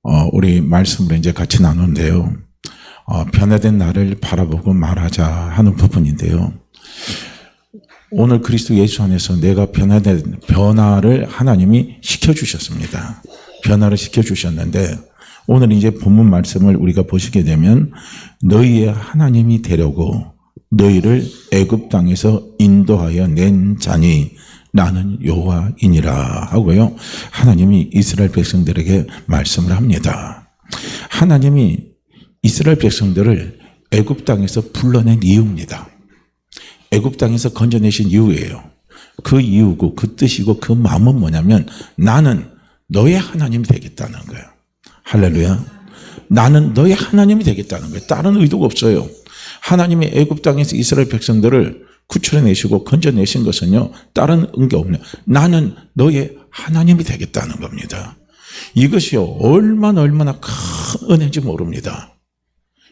우리 말씀으로 이제 같이 나누는데요. 변화된 나를 바라보고 말하자 하는 부분인데요. 오늘 그리스도 예수 안에서 내가 변화를 하나님이 시켜주셨습니다. 변화를 시켜주셨는데 오늘 이제 본문 말씀을 우리가 보시게 되면 너희의 하나님이 되려고 너희를 애굽 땅에서 인도하여 낸 자니 나는 여호와이니라 하고요. 하나님이 이스라엘 백성들에게 말씀을 합니다. 하나님이 이스라엘 백성들을 애굽 땅에서 불러낸 이유입니다. 애굽 땅에서 건져내신 이유예요. 그 이유고 그 뜻이고 그 마음은 뭐냐면 나는 너의 하나님이 되겠다는 거예요. 할렐루야. 나는 너의 하나님이 되겠다는 거예요. 다른 의도가 없어요. 하나님이 애굽 땅에서 이스라엘 백성들을 구출해내시고 건져내신 것은요, 다른 게 없네요. 나는 너의 하나님이 되겠다는 겁니다. 이것이요, 얼마나 큰 은혜인지 모릅니다.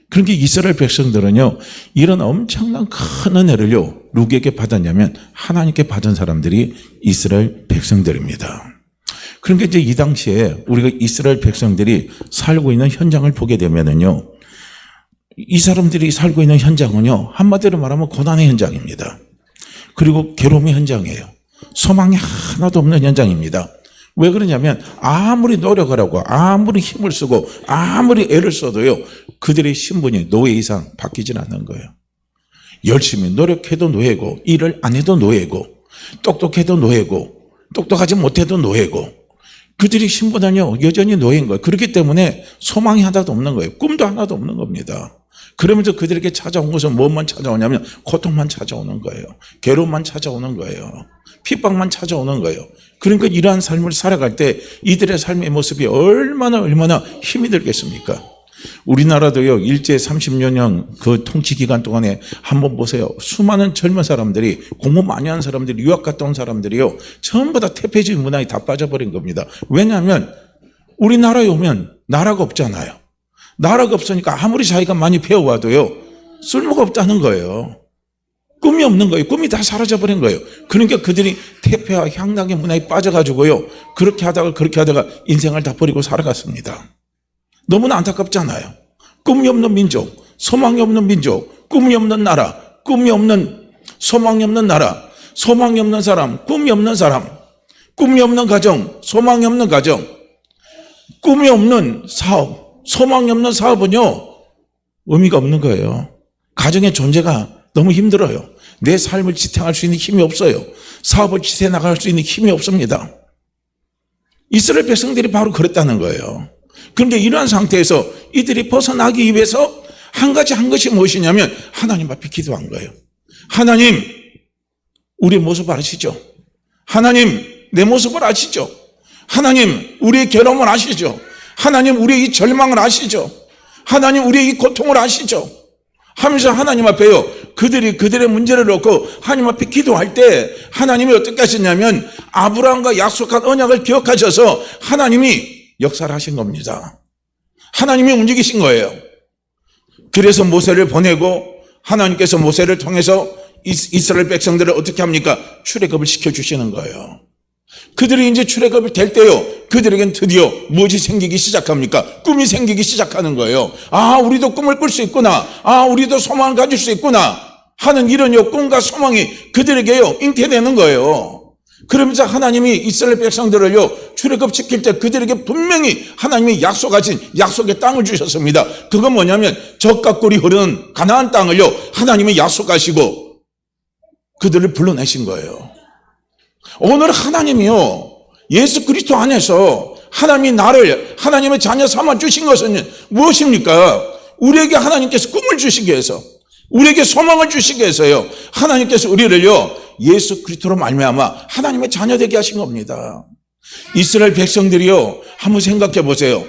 그러니까 이스라엘 백성들은요, 이런 엄청난 큰 은혜를요, 누구에게 받았냐면 하나님께 받은 사람들이 이스라엘 백성들입니다. 그러니까 이제 이 당시에 우리가 이스라엘 백성들이 살고 있는 현장을 보게 되면은요, 이 사람들이 살고 있는 현장은요, 한마디로 말하면 고난의 현장입니다. 그리고 괴로움의 현장이에요. 소망이 하나도 없는 현장입니다. 왜 그러냐면 아무리 노력을 하고 아무리 힘을 쓰고 아무리 애를 써도요, 그들의 신분이 노예 이상 바뀌질 않는 거예요. 열심히 노력해도 노예고, 일을 안 해도 노예고, 똑똑해도 노예고, 똑똑하지 못해도 노예고, 그들의 신분은요, 여전히 노예인 거예요. 그렇기 때문에 소망이 하나도 없는 거예요. 꿈도 하나도 없는 겁니다. 그러면서 그들에게 찾아온 것은 무엇만 찾아오냐면 고통만 찾아오는 거예요. 괴로움만 찾아오는 거예요. 핍박만 찾아오는 거예요. 그러니까 이러한 삶을 살아갈 때 이들의 삶의 모습이 얼마나 힘이 들겠습니까? 우리나라도요, 일제 30년 그 통치 기간 동안에 한번 보세요. 수많은 젊은 사람들이, 공부 많이 한 사람들이, 유학 갔다 온 사람들이요, 전부 다 태폐주의 문화에 다 빠져버린 겁니다. 왜냐하면 우리나라에 오면 나라가 없잖아요. 나라가 없으니까 아무리 자기가 많이 배워와도요, 쓸모가 없다는 거예요. 꿈이 없는 거예요. 꿈이 다 사라져버린 거예요. 그러니까 그들이 태폐와 향락의 문화에 빠져가지고요, 그렇게 하다가 인생을 다 버리고 살아갔습니다. 너무나 안타깝잖아요. 꿈이 없는 민족, 소망이 없는 민족, 꿈이 없는 나라, 꿈이 없는, 소망이 없는 나라, 소망이 없는 사람, 꿈이 없는 사람, 꿈이 없는 가정, 소망이 없는 가정, 꿈이 없는 사업, 소망이 없는 사업은요, 의미가 없는 거예요. 가정의 존재가 너무 힘들어요. 내 삶을 지탱할 수 있는 힘이 없어요. 사업을 지탱해 나갈 수 있는 힘이 없습니다. 이스라엘 백성들이 바로 그랬다는 거예요. 그런데 이러한 상태에서 이들이 벗어나기 위해서 한 것이 무엇이냐면 하나님 앞에 기도한 거예요. 하나님, 우리의 모습을 아시죠? 하나님, 내 모습을 아시죠? 하나님, 우리의 괴로움을 아시죠? 하나님, 우리의 이 절망을 아시죠? 하나님, 우리의 이 고통을 아시죠? 하면서 하나님 앞에요, 그들의 문제를 놓고 하나님 앞에 기도할 때 하나님이 어떻게 하셨냐면 아브라함과 약속한 언약을 기억하셔서 하나님이 역사를 하신 겁니다. 하나님이 움직이신 거예요. 그래서 모세를 보내고 하나님께서 모세를 통해서 이스라엘 백성들을 어떻게 합니까? 출애굽을 시켜주시는 거예요. 그들이 이제 출애굽이 될 때요, 그들에겐 드디어 무엇이 생기기 시작합니까? 꿈이 생기기 시작하는 거예요. 아, 우리도 꿈을 꿀 수 있구나. 아, 우리도 소망을 가질 수 있구나 하는 이런 꿈과 소망이 그들에게요, 잉태되는 거예요. 그러면서 하나님이 이스라엘 백성들을요, 출애굽 시킬 때 그들에게 분명히 하나님이 약속하신 약속의 땅을 주셨습니다. 그건 뭐냐면 젖과 꿀이 흐르는 가나안 땅을요, 하나님이 약속하시고 그들을 불러내신 거예요. 오늘 하나님이요, 예수 그리스도 안에서 하나님이 나를 하나님의 자녀 삼아 주신 것은 무엇입니까? 우리에게 하나님께서 꿈을 주시기 위해서, 우리에게 소망을 주시기 위해서요, 하나님께서 우리를요, 예수 그리스도로 말미암아 하나님의 자녀 되게 하신 겁니다. 이스라엘 백성들이요, 한번 생각해 보세요.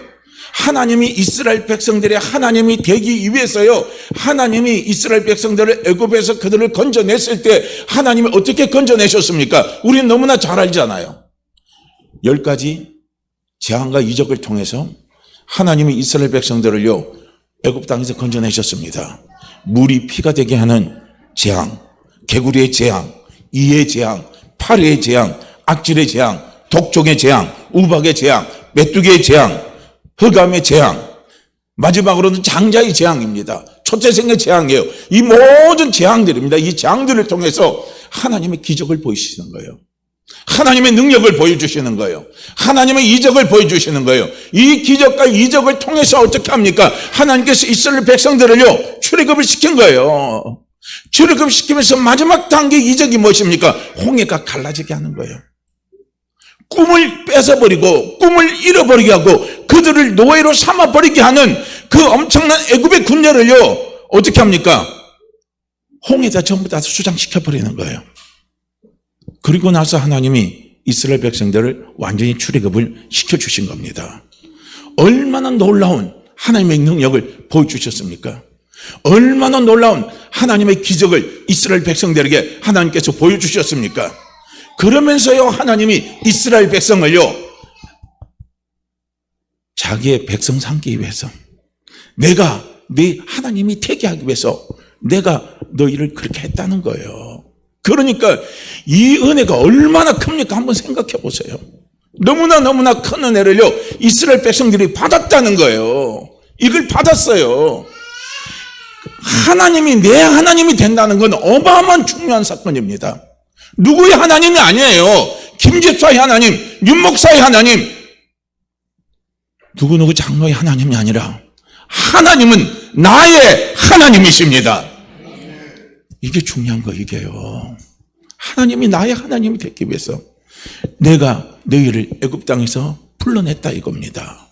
하나님이 이스라엘 백성들의 하나님이 되기 위해서요, 하나님이 이스라엘 백성들을 애굽에서 그들을 건져냈을 때 하나님이 어떻게 건져내셨습니까? 우리는 너무나 잘 알잖아요. 10가지 재앙과 이적을 통해서 하나님이 이스라엘 백성들을요, 애굽 땅에서 건져내셨습니다. 물이 피가 되게 하는 재앙, 개구리의 재앙, 이의 재앙, 파리의 재앙, 악질의 재앙, 독종의 재앙, 우박의 재앙, 메뚜기의 재앙, 흑암의 재앙, 마지막으로는 장자의 재앙입니다. 초태생의 재앙이에요. 이 모든 재앙들입니다. 이 재앙들을 통해서 하나님의 기적을 보이시는 거예요. 하나님의 능력을 보여주시는 거예요. 하나님의 이적을 보여주시는 거예요. 이 기적과 이적을 통해서 어떻게 합니까? 하나님께서 이스라엘 백성들을요, 출애굽을 시킨 거예요. 출애굽 시키면서 마지막 단계 이적이 무엇입니까? 홍해가 갈라지게 하는 거예요. 꿈을 뺏어버리고 꿈을 잃어버리게 하고 그들을 노예로 삼아버리게 하는 그 엄청난 애굽의 군대를요, 어떻게 합니까? 홍해에다 전부 다 수장시켜버리는 거예요. 그리고 나서 하나님이 이스라엘 백성들을 완전히 출애굽을 시켜주신 겁니다. 얼마나 놀라운 하나님의 능력을 보여주셨습니까? 얼마나 놀라운 하나님의 기적을 이스라엘 백성들에게 하나님께서 보여주셨습니까? 그러면서요, 하나님이 이스라엘 백성을요, 자기의 백성 삼기 위해서, 내가 네 하나님이 되게 하기 위해서 내가 너희를 그렇게 했다는 거예요. 그러니까 이 은혜가 얼마나 큽니까? 한번 생각해 보세요. 너무나 큰 은혜를요, 이스라엘 백성들이 받았다는 거예요. 이걸 받았어요. 하나님이 내 하나님이 된다는 건 어마어마한 중요한 사건입니다. 누구의 하나님이 아니에요. 김집사의 하나님, 윤목사의 하나님, 누구누구 장로의 하나님이 아니라 하나님은 나의 하나님이십니다. 이게 중요한 거, 이게요. 하나님이 나의 하나님이 되기 위해서 내가 너희를 애굽 땅에서 불러냈다 이겁니다.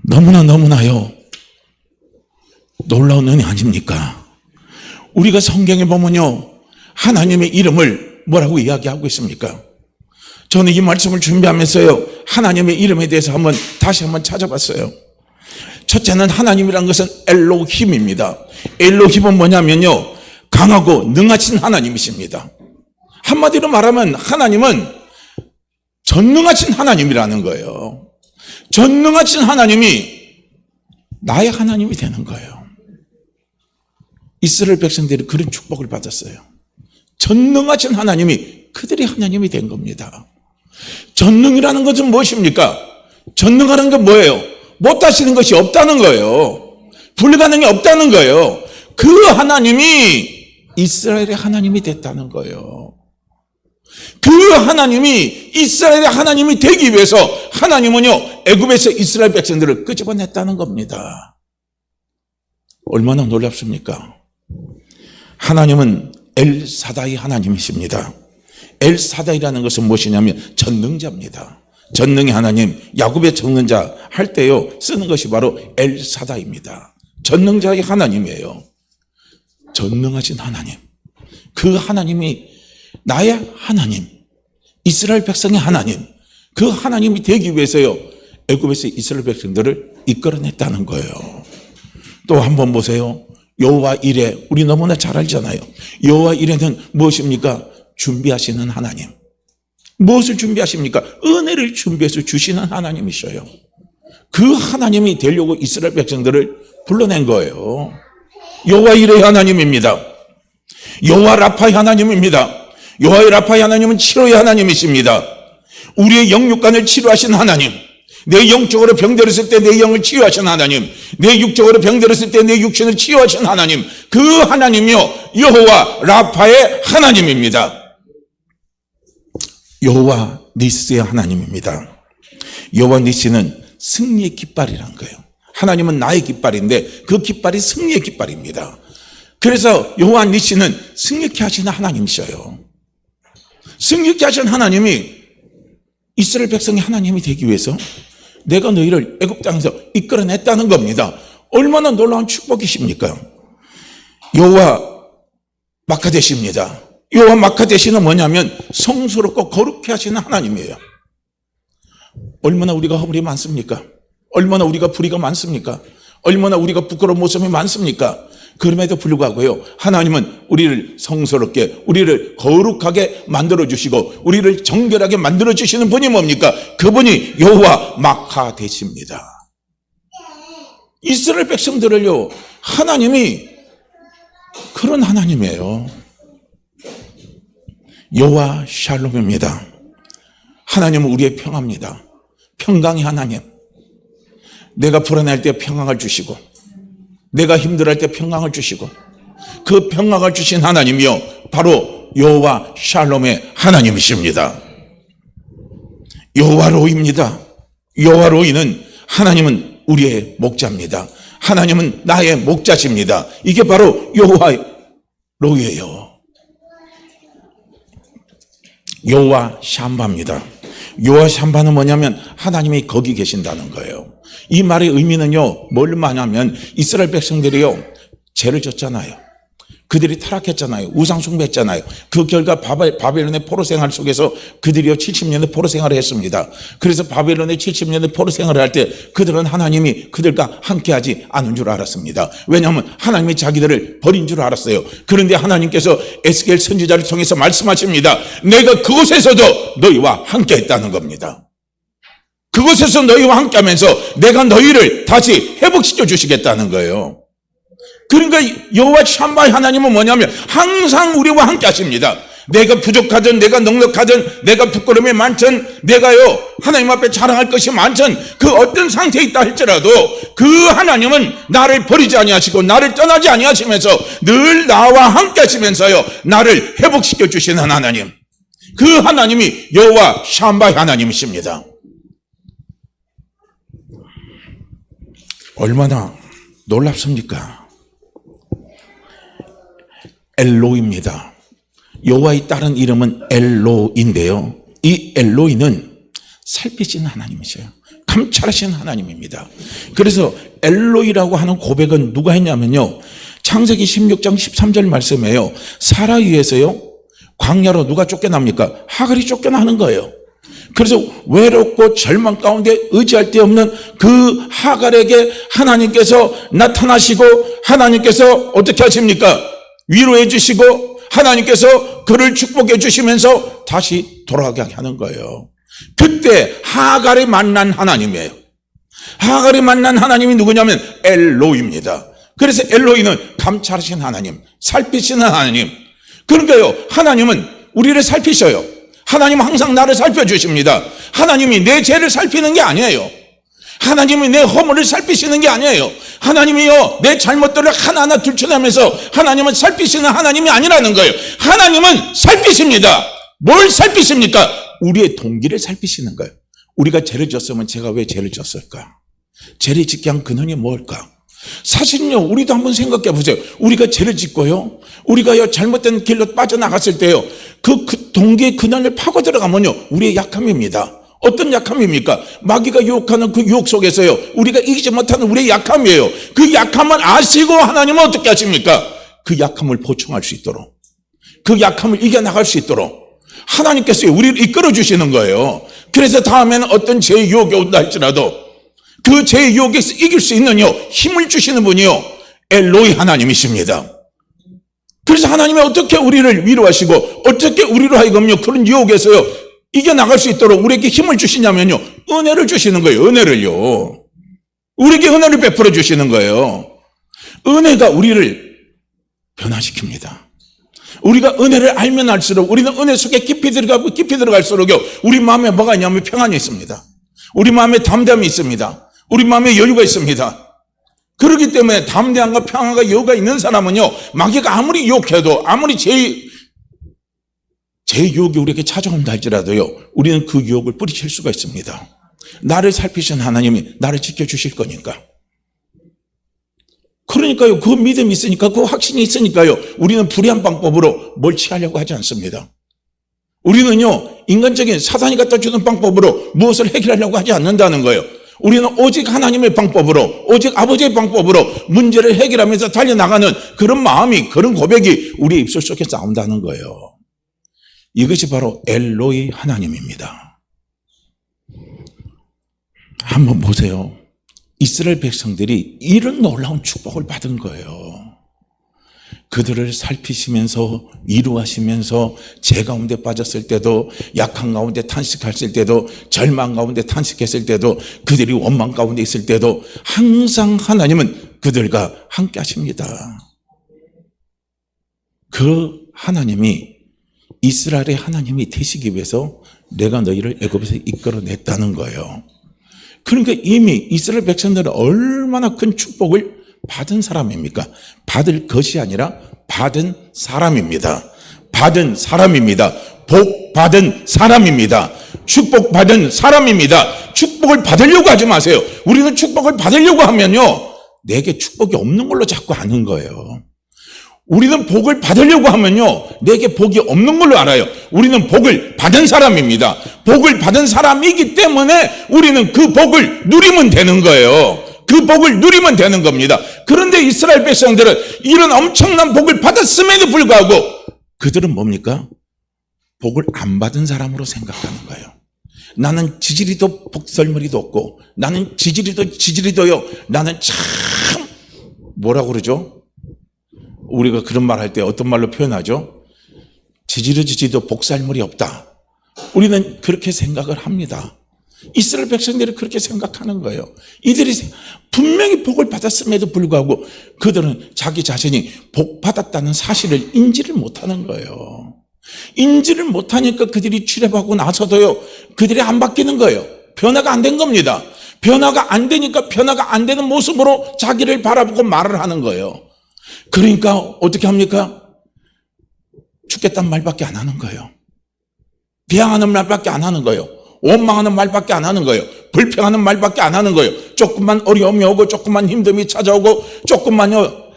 너무나요 놀라운 은혜 아닙니까? 우리가 성경에 보면요, 하나님의 이름을 뭐라고 이야기하고 있습니까? 저는 이 말씀을 준비하면서요, 하나님의 이름에 대해서 다시 한번 찾아봤어요. 첫째는 하나님이란 것은 엘로힘입니다. 엘로힘은 뭐냐면요, 강하고 능하신 하나님이십니다. 한마디로 말하면 하나님은 전능하신 하나님이라는 거예요. 전능하신 하나님이 나의 하나님이 되는 거예요. 이스라엘 백성들이 그런 축복을 받았어요. 전능하신 하나님이 그들이 하나님이 된 겁니다. 전능이라는 것은 무엇입니까? 전능하는 건 뭐예요? 못하시는 것이 없다는 거예요. 불가능이 없다는 거예요. 그 하나님이 이스라엘의 하나님이 됐다는 거예요. 그 하나님이 이스라엘의 하나님이 되기 위해서 하나님은요, 애굽에서 이스라엘 백성들을 끄집어냈다는 겁니다. 얼마나 놀랍습니까? 하나님은 엘사다이 하나님이십니다. 엘사다이라는 것은 무엇이냐면 전능자입니다. 전능의 하나님, 야곱의 전능자 할 때요, 쓰는 것이 바로 엘사다입니다. 전능자의 하나님이에요. 전능하신 하나님, 그 하나님이 나의 하나님, 이스라엘 백성의 하나님, 그 하나님이 되기 위해서요, 애굽에서 이스라엘 백성들을 이끌어냈다는 거예요. 또 한번 보세요. 여호와 이레, 우리 너무나 잘 알잖아요. 여호와 이레는 무엇입니까? 준비하시는 하나님. 무엇을 준비하십니까? 은혜를 준비해서 주시는 하나님이셔요. 그 하나님이 되려고 이스라엘 백성들을 불러낸 거예요. 여호와 이레의 하나님입니다. 여호와 라파의 하나님입니다. 여호와 라파의 하나님은 치료의 하나님이십니다. 우리의 영육간을 치료하신 하나님, 내 영적으로 병들었을 때 내 영을 치유하신 하나님, 내 육적으로 병들었을 때 내 육신을 치유하신 하나님, 그 하나님이요, 여호와 라파의 하나님입니다. 여호와 니스의 하나님입니다. 여호와 니스는 승리의 깃발이란 거예요. 하나님은 나의 깃발인데 그 깃발이 승리의 깃발입니다. 그래서 여호와 니스는 승리케 하시는 하나님이셔요. 승리케 하신 하나님이 이스라엘 백성의 하나님이 되기 위해서 내가 너희를 애굽 땅에서 이끌어냈다는 겁니다. 얼마나 놀라운 축복이십니까? 여호와 마카데시입니다. 여호와 마카데시는 뭐냐면 성스럽고 거룩해 하시는 하나님이에요. 얼마나 우리가 허물이 많습니까? 얼마나 우리가 불의가 많습니까? 얼마나 우리가 부끄러운 모습이 많습니까? 그럼에도 불구하고요, 하나님은 우리를 성스럽게, 우리를 거룩하게 만들어주시고 우리를 정결하게 만들어주시는 분이 뭡니까? 그분이 여호와 마카데시입니다. 이스라엘 백성들을요, 하나님이 그런 하나님이에요. 여호와 샬롬입니다. 하나님은 우리의 평화입니다. 평강의 하나님. 내가 불안할 때 평강을 주시고, 내가 힘들할 때 평강을 주시고, 그 평강을 주신 하나님이요 바로 여호와 샬롬의 하나님이십니다. 여호와 로이입니다. 여호와 로이는 하나님은 우리의 목자입니다. 하나님은 나의 목자십니다. 이게 바로 여호와 로이예요. 여호와 샴바입니다. 여호와 샴바는 뭐냐면 하나님이 거기 계신다는 거예요. 이 말의 의미는요 뭘 말하냐면 이스라엘 백성들이요 죄를 졌잖아요. 그들이 타락했잖아요. 우상 숭배했잖아요. 그 결과 바벨론의 포로 생활 속에서 그들이요 70년의 포로 생활을 했습니다. 그래서 바벨론의 70년의 포로 생활을 할 때 그들은 하나님이 그들과 함께하지 않은 줄 알았습니다. 왜냐하면 하나님이 자기들을 버린 줄 알았어요. 그런데 하나님께서 에스겔 선지자를 통해서 말씀하십니다. 내가 그곳에서도 너희와 함께했다는 겁니다. 그곳에서 너희와 함께하면서 내가 너희를 다시 회복시켜 주시겠다는 거예요. 그러니까 여호와 샴바의 하나님은 뭐냐면 항상 우리와 함께 하십니다. 내가 부족하든 내가 넉넉하든 내가 부끄러움이 많든 내가요 하나님 앞에 자랑할 것이 많든 그 어떤 상태에 있다 할지라도 그 하나님은 나를 버리지 아니하시고 나를 떠나지 아니하시면서 늘 나와 함께 하시면서요 나를 회복시켜 주시는 하나님, 그 하나님이 여호와 샴바의 하나님이십니다. 얼마나 놀랍습니까? 엘로이입니다. 여호와의 다른 이름은 엘로인데요. 이 엘로이는 살피시는 하나님이세요. 감찰하시는 하나님입니다. 그래서 엘로이라고 하는 고백은 누가 했냐면요. 창세기 16장 13절 말씀이에요. 사라 위에서요. 광야로 누가 쫓겨납니까? 하갈이 쫓겨나는 거예요. 그래서 외롭고 절망 가운데 의지할 데 없는 그 하갈에게 하나님께서 나타나시고 하나님께서 어떻게 하십니까? 위로해 주시고 하나님께서 그를 축복해 주시면서 다시 돌아가게 하는 거예요. 그때 하갈이 만난 하나님이에요. 하갈이 만난 하나님이 누구냐면 엘로이입니다. 그래서 엘로이는 감찰하신 하나님, 살피시는 하나님. 그러니까요 하나님은 우리를 살피셔요. 하나님은 항상 나를 살펴주십니다. 하나님이 내 죄를 살피는 게 아니에요. 하나님이 내 허물을 살피시는 게 아니에요. 하나님이요 내 잘못들을 하나하나 들춰내면서 하나님은 살피시는 하나님이 아니라는 거예요. 하나님은 살피십니다. 뭘 살피십니까? 우리의 동기를 살피시는 거예요. 우리가 죄를 졌으면 제가 왜 죄를 졌을까? 죄를 짓게 한 근원이 뭘까? 사실은요 우리도 한번 생각해 보세요. 우리가 죄를 짓고요 우리가요 잘못된 길로 빠져나갔을 때요 그 동기의 근원을 파고 들어가면요 우리의 약함입니다. 어떤 약함입니까? 마귀가 유혹하는 그 유혹 속에서요 우리가 이기지 못하는 우리의 약함이에요. 그 약함을 아시고 하나님은 어떻게 하십니까? 그 약함을 보충할 수 있도록, 그 약함을 이겨나갈 수 있도록 하나님께서 우리를 이끌어 주시는 거예요. 그래서 다음에는 어떤 죄의 유혹이 온다 할지라도 그 죄의 유혹에서 이길 수 있는 힘을 주시는 분이요 엘로이 하나님이십니다. 그래서 하나님이 어떻게 우리를 위로하시고 어떻게 우리로 하여금요 그런 유혹에서요 이겨나갈 수 있도록 우리에게 힘을 주시냐면요 은혜를 주시는 거예요. 은혜를요 우리에게 은혜를 베풀어 주시는 거예요. 은혜가 우리를 변화시킵니다. 우리가 은혜를 알면 알수록 우리는 은혜 속에 깊이 들어가고 깊이 들어갈수록요 우리 마음에 뭐가 있냐면 평안이 있습니다. 우리 마음에 담대함이 있습니다. 우리 마음에 여유가 있습니다. 그렇기 때문에 담대함과 평안과 여유가 있는 사람은요 마귀가 아무리 유혹해도 아무리 제 유혹이 우리에게 찾아온다 할지라도요 우리는 그 유혹을 뿌리칠 수가 있습니다. 나를 살피신 하나님이 나를 지켜주실 거니까. 그러니까요 그 믿음이 있으니까 그 확신이 있으니까요 우리는 불의한 방법으로 뭘 취하려고 하지 않습니다. 우리는요 인간적인 사단이 갖다 주는 방법으로 무엇을 해결하려고 하지 않는다는 거예요. 우리는 오직 하나님의 방법으로 오직 아버지의 방법으로 문제를 해결하면서 달려나가는 그런 마음이, 그런 고백이 우리 입술 속에 나온다는 거예요. 이것이 바로 엘로이 하나님입니다. 한번 보세요. 이스라엘 백성들이 이런 놀라운 축복을 받은 거예요. 그들을 살피시면서 위로하시면서 죄 가운데 빠졌을 때도, 약한 가운데 탄식했을 때도, 절망 가운데 탄식했을 때도, 그들이 원망 가운데 있을 때도 항상 하나님은 그들과 함께 하십니다. 그 하나님이 이스라엘의 하나님이 되시기 위해서 내가 너희를 애굽에서 이끌어냈다는 거예요. 그러니까 이미 이스라엘 백성들은 얼마나 큰 축복을 받은 사람입니까? 받을 것이 아니라 받은 사람입니다. 받은 사람입니다. 복 받은 사람입니다. 축복 받은 사람입니다. 축복을 받으려고 하지 마세요. 우리는 축복을 받으려고 하면요, 내게 축복이 없는 걸로 자꾸 아는 거예요. 우리는 복을 받으려고 하면요, 내게 복이 없는 걸로 알아요. 우리는 복을 받은 사람입니다. 복을 받은 사람이기 때문에 우리는 그 복을 누리면 되는 거예요. 그 복을 누리면 되는 겁니다. 그런데 이스라엘 백성들은 이런 엄청난 복을 받았음에도 불구하고 그들은 뭡니까? 복을 안 받은 사람으로 생각하는 거예요. 나는 지지리도 복설머리도 없고, 나는 지지리도요, 나는 참 뭐라고 그러죠? 우리가 그런 말 할 때 어떤 말로 표현하죠? 지지리도 복살머리 없다. 우리는 그렇게 생각을 합니다. 이스라엘 백성들이 그렇게 생각하는 거예요. 이들이 분명히 복을 받았음에도 불구하고 그들은 자기 자신이 복 받았다는 사실을 인지를 못하는 거예요. 인지를 못하니까 그들이 출애굽하고 나서도요, 그들이 안 바뀌는 거예요. 변화가 안 된 겁니다. 변화가 안 되니까 변화가 안 되는 모습으로 자기를 바라보고 말을 하는 거예요. 그러니까 어떻게 합니까? 죽겠다는 말밖에 안 하는 거예요. 비양하는 말밖에 안 하는 거예요. 원망하는 말밖에 안 하는 거예요. 불평하는 말밖에 안 하는 거예요. 조금만 어려움이 오고, 조금만 힘듦이 찾아오고, 조금만요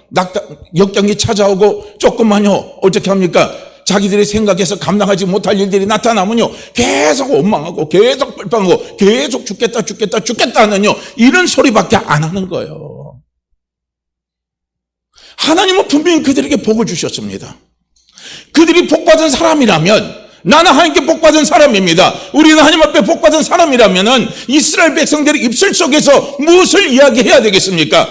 역경이 찾아오고, 조금만요 어떻게 합니까? 자기들이 생각해서 감당하지 못할 일들이 나타나면요, 계속 원망하고, 계속 불평하고, 계속 죽겠다 하는요, 이런 소리밖에 안 하는 거예요. 하나님은 분명히 그들에게 복을 주셨습니다. 그들이 복받은 사람이라면, 나는 하나님께 복받은 사람입니다. 우리는 하나님 앞에 복받은 사람이라면은 이스라엘 백성들의 입술 속에서 무엇을 이야기해야 되겠습니까?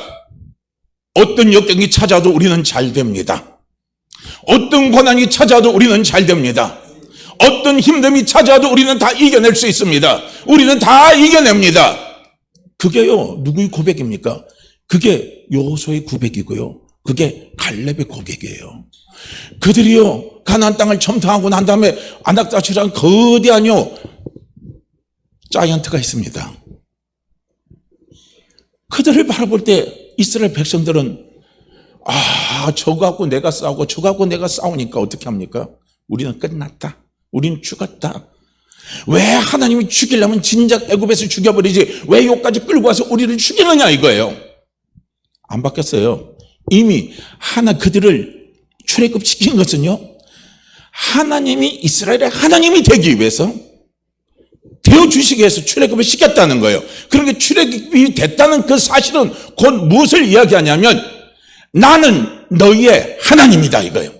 어떤 역경이 찾아도 우리는 잘 됩니다. 어떤 고난이 찾아도 우리는 잘 됩니다. 어떤 힘듦이 찾아도 우리는 다 이겨낼 수 있습니다. 우리는 다 이겨냅니다. 그게요, 누구의 고백입니까? 그게 여호수아의 고백이고요, 그게 갈렙의 고백이에요. 그들이요, 가나안 땅을 점령하고 난 다음에 아낙다시라는 거대한요 자이언트가 있습니다. 그들을 바라볼 때 이스라엘 백성들은 저거 갖고 내가 싸우고 저거 갖고 내가 싸우니까 어떻게 합니까? 우리는 끝났다. 우리는 죽었다. 왜 하나님이 죽이려면 진작 애굽에서 죽여버리지 왜 여기까지 끌고 와서 우리를 죽이느냐 이거예요. 안 바뀌었어요. 이미 그들을 출애굽시킨 것은요, 하나님이 이스라엘의 하나님이 되기 위해서 되어주시기 위해서 출애굽을 시켰다는 거예요. 그러니까 출애굽이 됐다는 그 사실은 곧 무엇을 이야기하냐면 나는 너희의 하나님이다 이거예요.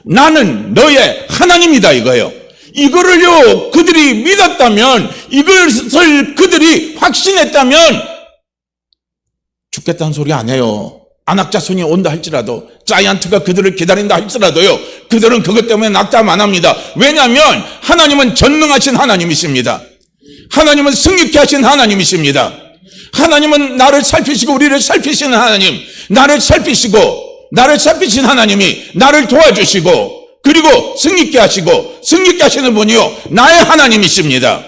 나는 너희의 하나님이다 이거예요. 이거를요 그들이 믿었다면, 이것을 그들이 확신했다면 죽겠다는 소리 안 해요. 안악자손이 온다 할지라도, 자이언트가 그들을 기다린다 할지라도요, 그들은 그것 때문에 낙담 안 합니다. 왜냐하면 하나님은 전능하신 하나님이십니다. 하나님은 승리케 하신 하나님이십니다. 하나님은 나를 살피시고 우리를 살피시는 하나님, 나를 살피신 하나님이 나를 도와주시고, 그리고 승리케 하시는 분이요 나의 하나님이십니다.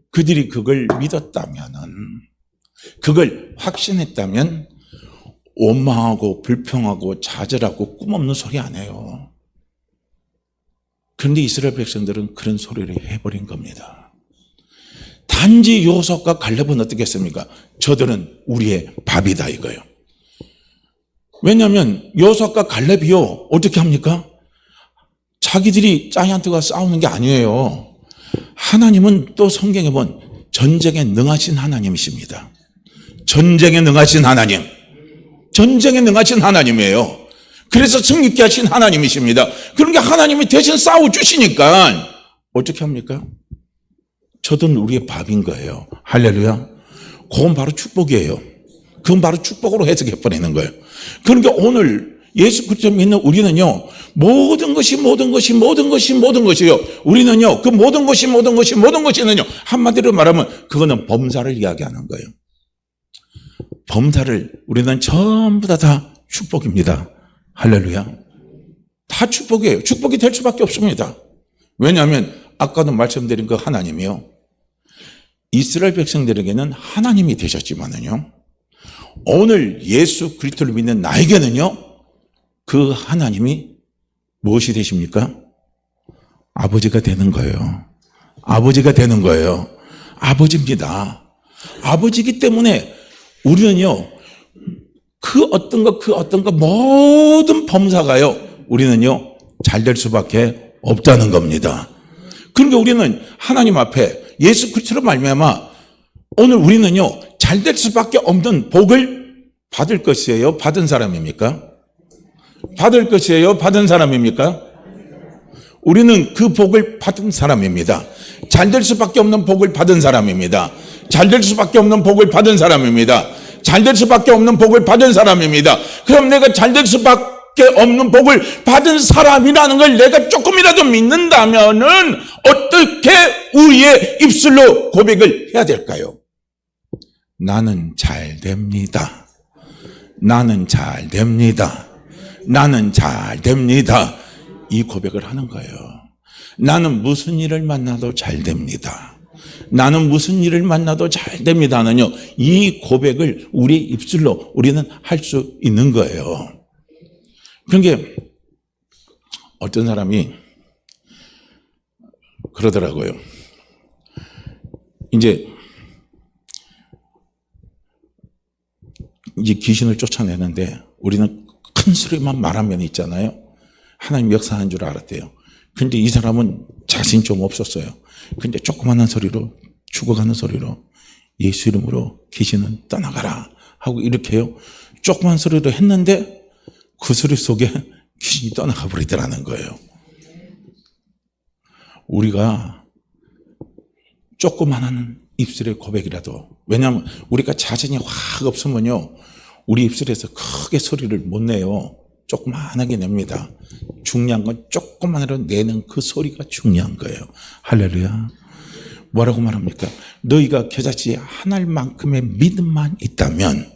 그들이 그걸 믿었다면은, 그걸 확신했다면 원망하고 불평하고 좌절하고 꿈없는 소리 안 해요. 그런데 이스라엘 백성들은 그런 소리를 해버린 겁니다. 단지 여호수아과 갈렙은 어떻게 했습니까? 저들은 우리의 밥이다 이거예요. 왜냐하면 여호수아과 갈렙이요 어떻게 합니까? 자기들이 자이언트가 싸우는 게 아니에요. 하나님은 또 성경에 보면 전쟁에 능하신 하나님이십니다. 전쟁에 능하신 하나님이에요. 그래서 승리케 하신 하나님이십니다. 그러니까 하나님이 대신 싸워주시니까 어떻게 합니까? 저들은 우리의 밥인 거예요. 할렐루야. 그건 바로 축복이에요. 그건 바로 축복으로 해석해버리는 거예요. 그러니까 오늘 예수 그리스도 믿는 우리는요, 모든 것이요, 우리는요, 그 모든 것이는요, 한마디로 말하면 그거는 범사를 이야기하는 거예요. 범사를 우리는 전부 다 축복입니다. 할렐루야. 다 축복이에요. 축복이 될 수밖에 없습니다. 왜냐하면 아까도 말씀드린 그 하나님이요, 이스라엘 백성들에게는 하나님이 되셨지만은요, 오늘 예수 그리스도를 믿는 나에게는요, 그 하나님이 무엇이 되십니까? 아버지가 되는 거예요. 아버지가 되는 거예요. 아버지입니다. 아버지이기 때문에 우리는요, 그 어떤 것 모든 범사가요, 우리는요, 잘 될 수밖에 없다는 겁니다. 그러니까 우리는 하나님 앞에 예수 그리스도로 말미암아 오늘 우리는요, 잘 될 수밖에 없는 복을 받을 것이에요? 받은 사람입니까? 받을 것이에요? 받은 사람입니까? 우리는 그 복을 받은 사람입니다. 잘 될 수밖에 없는 복을 받은 사람입니다. 잘 될 수밖에 없는 복을 받은 사람입니다. 잘 될 수밖에 없는 복을 받은 사람입니다. 그럼 내가 잘 될 수밖에 없는 복을 받은 사람이라는 걸 내가 조금이라도 믿는다면은 어떻게 우리의 입술로 고백을 해야 될까요? 나는 잘 됩니다. 나는 잘 됩니다. 나는 잘 됩니다. 이 고백을 하는 거예요. 나는 무슨 일을 만나도 잘 됩니다. 나는 무슨 일을 만나도 잘 됩니다는요, 이 고백을 우리 입술로 우리는 할 수 있는 거예요. 그러니까 어떤 사람이 그러더라고요. 이제 귀신을 쫓아내는데 우리는 큰 소리만 말하면 있잖아요. 하나님 역사하는 줄 알았대요. 근데 이 사람은 자신 좀 없었어요. 근데 조그마한 소리로, 죽어가는 소리로 예수 이름으로 귀신은 떠나가라 하고 이렇게요, 조그만 소리로 했는데 그 소리 속에 귀신이 떠나가 버리더라는 거예요. 우리가 조그마한 입술의 고백이라도, 왜냐하면 우리가 자신이 확 없으면요, 우리 입술에서 크게 소리를 못 내요. 조그만하게 냅니다. 중요한 건 조그만하게 내는 그 소리가 중요한 거예요. 할렐루야. 뭐라고 말합니까? 너희가 겨자씨 하나만큼의 믿음만 있다면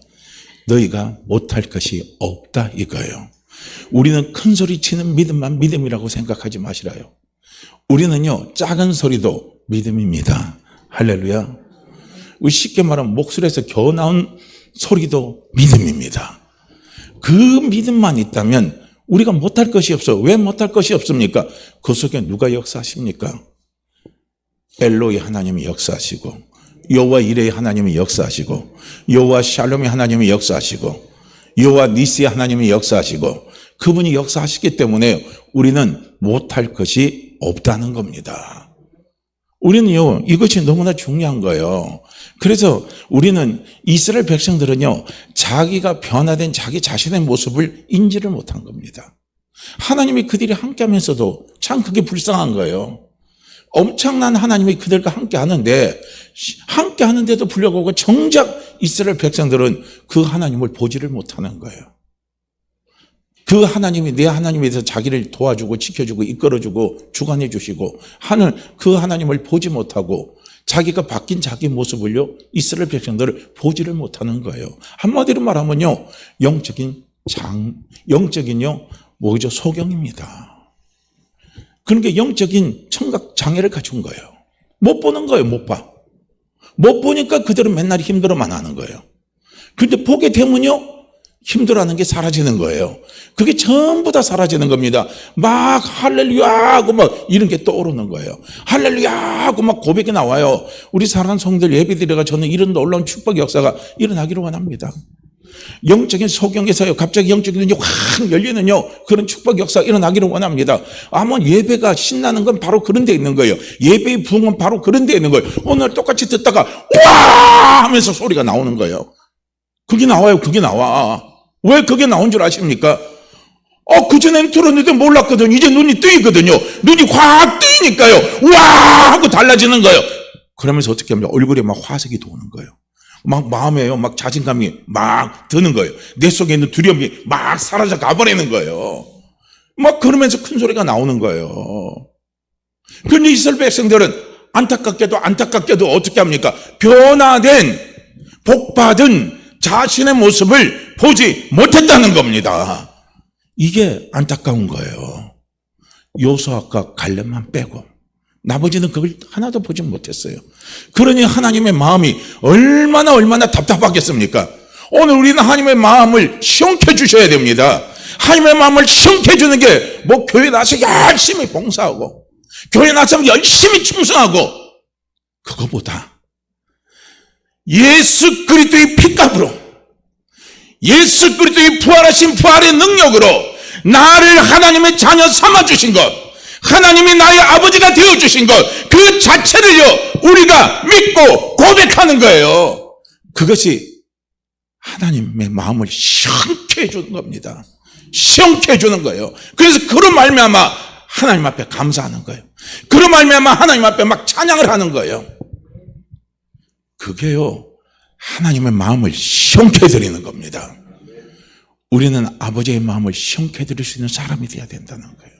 너희가 못할 것이 없다 이거예요. 우리는 큰 소리 치는 믿음만 믿음이라고 생각하지 마시라요. 우리는요, 작은 소리도 믿음입니다. 할렐루야. 쉽게 말하면 목소리에서 겨우 나온 소리도 믿음입니다. 그 믿음만 있다면 우리가 못할 것이 없어. 왜 못할 것이 없습니까? 그 속에 누가 역사하십니까? 엘로이 하나님이 역사하시고, 여호와 이레의 하나님이 역사하시고, 여호와 샬롬의 하나님이 역사하시고, 여호와 니스의 하나님이 역사하시고, 그분이 역사하시기 때문에 우리는 못할 것이 없다는 겁니다. 우리는요, 이것이 너무나 중요한 거예요. 그래서 우리는 이스라엘 백성들은요, 자기가 변화된 자기 자신의 모습을 인지를 못한 겁니다. 하나님이 그들이 함께 하면서도 참 그게 불쌍한 거예요. 엄청난 하나님이 그들과 함께 하는데, 함께 하는데도 불구하고 정작 이스라엘 백성들은 그 하나님을 보지를 못하는 거예요. 그 하나님이 내 하나님에 대해서 자기를 도와주고 지켜주고 이끌어주고 주관해 주시고 하는 그 하나님을 보지 못하고 자기가 바뀐 자기 모습을요, 이스라엘 백성들을 보지를 못하는 거예요. 한마디로 말하면요, 영적인요, 뭐죠? 소경입니다. 그러니까 영적인 청각 장애를 갖춘 거예요. 못 보는 거예요, 못 봐. 못 보니까 그들은 맨날 힘들어만 하는 거예요. 그런데 보게 되면요, 힘들어하는 게 사라지는 거예요. 그게 전부 다 사라지는 겁니다. 막 할렐루야 하고 막 이런 게 떠오르는 거예요. 할렐루야 하고 막 고백이 나와요. 우리 사랑하는 성들 예배 드려가 저는 이런 놀라운 축복 역사가 일어나기를 원합니다. 영적인 소경에서요, 갑자기 영적인 눈이 확 열리는요, 그런 축복 역사가 일어나기를 원합니다. 아마 예배가 신나는 건 바로 그런 데 있는 거예요. 예배의 부흥은 바로 그런 데 있는 거예요. 오늘 똑같이 듣다가 와 하면서 소리가 나오는 거예요. 그게 나와요. 그게 나와. 왜 그게 나온 줄 아십니까? 그전엔 들었는데 몰랐거든요. 이제 눈이 뜨이거든요. 눈이 확 뜨이니까요, 와 하고 달라지는 거예요. 그러면서 어떻게 하면 얼굴에 막 화색이 도는 거예요. 막 마음에요, 막 자신감이 막 드는 거예요. 내 속에 있는 두려움이 막 사라져 가버리는 거예요. 막 그러면서 큰 소리가 나오는 거예요. 그런데 이스라엘 백성들은 안타깝게도 어떻게 합니까? 변화된, 복받은 자신의 모습을 보지 못했다는 겁니다. 이게 안타까운 거예요. 요수아과 갈렙만 빼고 나머지는 그걸 하나도 보지 못했어요. 그러니 하나님의 마음이 얼마나 답답하겠습니까? 오늘 우리는 하나님의 마음을 시원케 주셔야 됩니다. 하나님의 마음을 시원케 주는 게 뭐 교회 나서 열심히 봉사하고 교회 나서 열심히 충성하고, 그거보다 예수 그리스도의 피값으로, 예수 그리스도의 부활하신 부활의 능력으로 나를 하나님의 자녀 삼아주신 것, 하나님이 나의 아버지가 되어주신 것, 그 자체를요 우리가 믿고 고백하는 거예요. 그것이 하나님의 마음을 시원케 해주는 겁니다. 시원케 해주는 거예요. 그래서 그로 말미암아 하나님 앞에 감사하는 거예요. 그로 말미암아 하나님 앞에 막 찬양을 하는 거예요. 그게요 하나님의 마음을 시원케 해드리는 겁니다. 우리는 아버지의 마음을 시원케 해드릴 수 있는 사람이 돼야 된다는 거예요.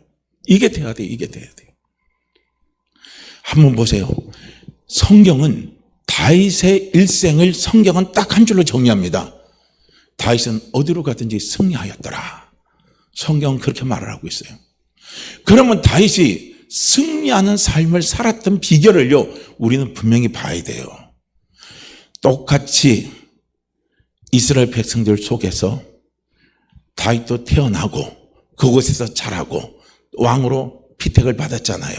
이게 돼야 돼요. 이게 돼야 돼요. 한번 보세요. 성경은 다윗의 일생을 성경은 딱 한 줄로 정리합니다. 다윗은 어디로 가든지 승리하였더라. 성경은 그렇게 말을 하고 있어요. 그러면 다윗이 승리하는 삶을 살았던 비결을요 우리는 분명히 봐야 돼요. 똑같이 이스라엘 백성들 속에서 다윗도 태어나고 그곳에서 자라고 왕으로 피택을 받았잖아요.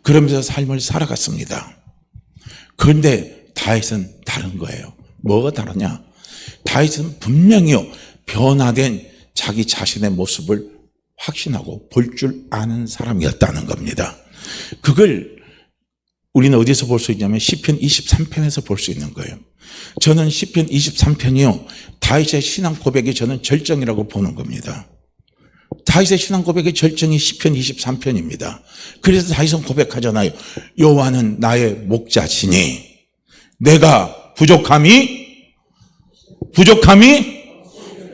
그러면서 삶을 살아갔습니다. 그런데 다윗은 다른 거예요. 뭐가 다르냐? 다윗은 분명히요 변화된 자기 자신의 모습을 확신하고 볼 줄 아는 사람이었다는 겁니다. 그걸 우리는 어디서 볼 수 있냐면 시편 23편에서 볼 수 있는 거예요. 저는 시편 23편이요 다윗의 신앙 고백이 저는 절정이라고 보는 겁니다. 다윗의 신앙 고백의 절정이 시편 23편입니다. 그래서 다윗은 고백하잖아요. 여호와는 나의 목자시니 내가 부족함이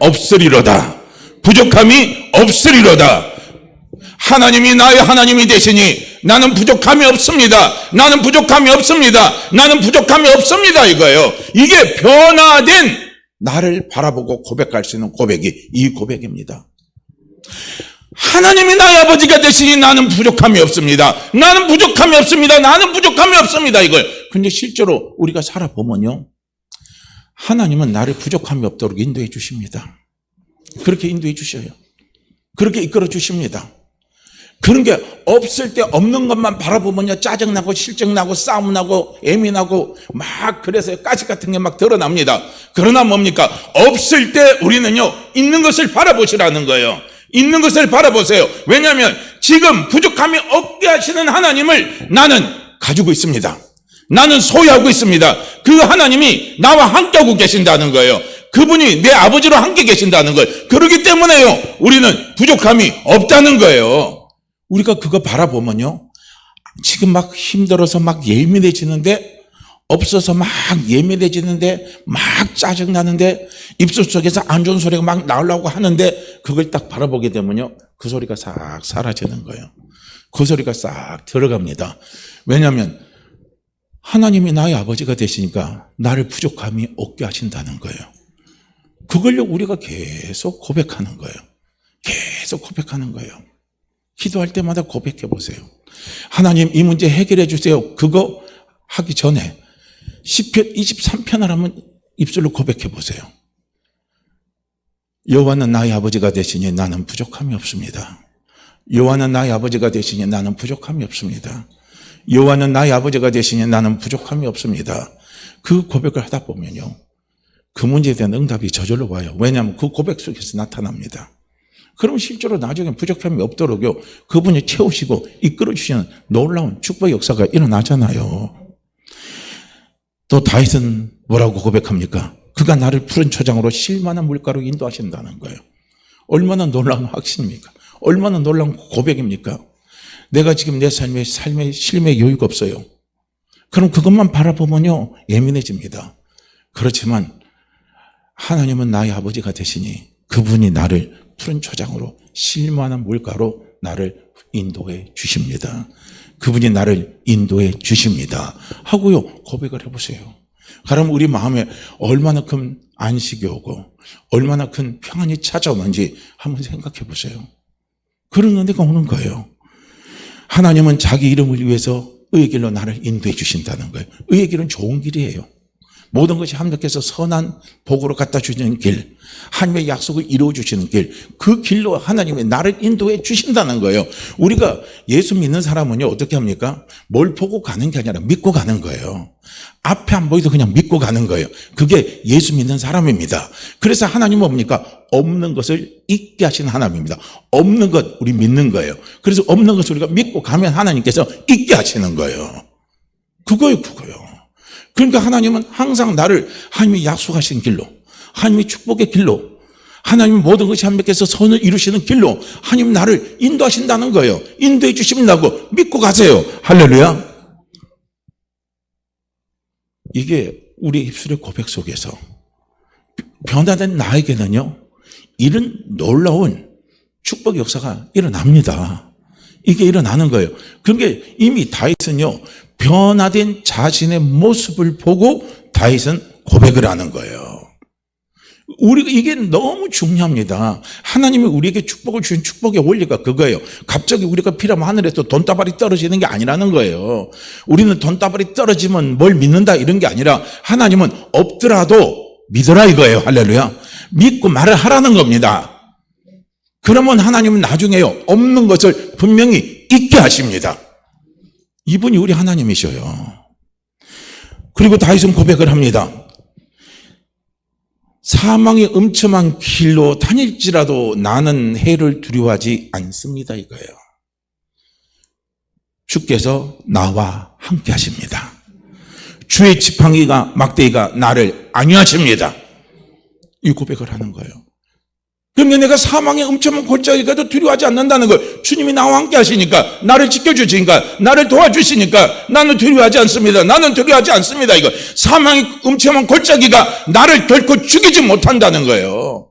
없으리로다. 부족함이 없으리로다. 하나님이 나의 하나님이 되시니 나는 부족함이 없습니다. 나는 부족함이 없습니다. 나는 부족함이 없습니다. 이거예요. 이게 변화된 나를 바라보고 고백할 수 있는 고백이 이 고백입니다. 하나님이 나의 아버지가 되시니 나는 부족함이 없습니다. 나는 부족함이 없습니다. 나는 부족함이 없습니다. 이걸. 근데 실제로 우리가 살아보면요. 하나님은 나를 부족함이 없도록 인도해 주십니다. 그렇게 인도해 주셔요. 그렇게 이끌어 주십니다. 그런 게 없을 때 없는 것만 바라보면요. 짜증나고 실증나고 싸움나고 예민하고 막 그래서 가시 같은 게 막 드러납니다. 그러나 뭡니까? 없을 때 우리는요. 있는 것을 바라보시라는 거예요. 있는 것을 바라보세요. 왜냐하면 지금 부족함이 없게 하시는 하나님을 나는 가지고 있습니다. 나는 소유하고 있습니다. 그 하나님이 나와 함께하고 계신다는 거예요. 그분이 내 아버지로 함께 계신다는 거예요. 그렇기 때문에요. 우리는 부족함이 없다는 거예요. 우리가 그거 바라보면요. 지금 막 힘들어서 막 예민해지는데 없어서 막 예민해지는데 막 짜증나는데 입술 속에서 안 좋은 소리가 막 나오려고 하는데 그걸 딱 바라보게 되면요. 그 소리가 싹 사라지는 거예요. 그 소리가 싹 들어갑니다. 왜냐하면 하나님이 나의 아버지가 되시니까 나를 부족함이 없게 하신다는 거예요. 그걸요 우리가 계속 고백하는 거예요. 계속 고백하는 거예요. 기도할 때마다 고백해 보세요. 하나님 이 문제 해결해 주세요. 그거 하기 전에 시편 23편을 한번 입술로 고백해 보세요. 여호와는 나의 아버지가 되시니 나는 부족함이 없습니다. 여호와는 나의 아버지가 되시니 나는 부족함이 없습니다. 여호와는 나의 아버지가 되시니 나는 부족함이 없습니다. 그 고백을 하다 보면요. 그 문제에 대한 응답이 저절로 와요. 왜냐하면 그 고백 속에서 나타납니다. 그러면 실제로 나중에 부족함이 없도록요. 그분이 채우시고 이끌어주시는 놀라운 축복의 역사가 일어나잖아요. 또 다윗은 뭐라고 고백합니까? 그가 나를 푸른 초장으로 쉴만한 물가로 인도하신다는 거예요. 얼마나 놀라운 확신입니까? 얼마나 놀라운 고백입니까? 내가 지금 내 삶에 쉼의 여유가 없어요. 그럼 그것만 바라보면요. 예민해집니다. 그렇지만 하나님은 나의 아버지가 되시니 그분이 나를 푸른 초장으로 쉴만한 물가로 나를 인도해 주십니다. 그분이 나를 인도해 주십니다. 하고요. 고백을 해보세요. 그럼 우리 마음에 얼마나 큰 안식이 오고 얼마나 큰 평안이 찾아오는지 한번 생각해 보세요. 그런 은혜가 오는 거예요. 하나님은 자기 이름을 위해서 의의 길로 나를 인도해 주신다는 거예요. 의의 길은 좋은 길이에요. 모든 것이 합력해서 선한 복으로 갖다 주시는 길, 하나님의 약속을 이루어 주시는 길, 그 길로 하나님이 나를 인도해 주신다는 거예요. 우리가 예수 믿는 사람은요, 어떻게 합니까? 뭘 보고 가는 게 아니라 믿고 가는 거예요. 앞에 안 보이도 그냥 믿고 가는 거예요. 그게 예수 믿는 사람입니다. 그래서 하나님은 뭡니까? 없는 것을 있게 하시는 하나님입니다. 없는 것 우리 믿는 거예요. 그래서 없는 것을 우리가 믿고 가면 하나님께서 있게 하시는 거예요. 그거요. 그러니까 하나님은 항상 나를 하나님이 약속하신 길로, 하나님이 축복의 길로, 하나님이 모든 것이 합력해서 선을 이루시는 길로 하나님 나를 인도하신다는 거예요. 인도해 주신다고 믿고 가세요. 할렐루야. 이게 우리 입술의 고백 속에서 변화된 나에게는요, 이런 놀라운 축복의 역사가 일어납니다. 이게 일어나는 거예요. 그러니까 이미 다윗은요, 변화된 자신의 모습을 보고 다윗은 고백을 하는 거예요. 우리가 이게 너무 중요합니다. 하나님이 우리에게 축복을 주신 축복의 원리가 그거예요. 갑자기 우리가 필요하면 하늘에서 돈다발이 떨어지는 게 아니라는 거예요. 우리는 돈다발이 떨어지면 뭘 믿는다 이런 게 아니라 하나님은 없더라도 믿어라 이거예요. 할렐루야. 믿고 말을 하라는 겁니다. 그러면 하나님은 나중에요, 없는 것을 분명히 있게 하십니다. 이분이 우리 하나님이셔요. 그리고 다윗은 고백을 합니다. 사망의 음침한 길로 다닐지라도 나는 해를 두려워하지 않습니다 이거예요. 주께서 나와 함께 하십니다. 주의 지팡이가 막대기가 나를 안위하십니다. 이 고백을 하는 거예요. 그러니까 내가 사망의 음침한 골짜기 가도 두려워하지 않는다는 걸, 주님이 나와 함께 하시니까, 나를 지켜주시니까, 나를 도와주시니까 나는 두려워하지 않습니다. 나는 두려워하지 않습니다. 이거 사망의 음침한 골짜기가 나를 결코 죽이지 못한다는 거예요.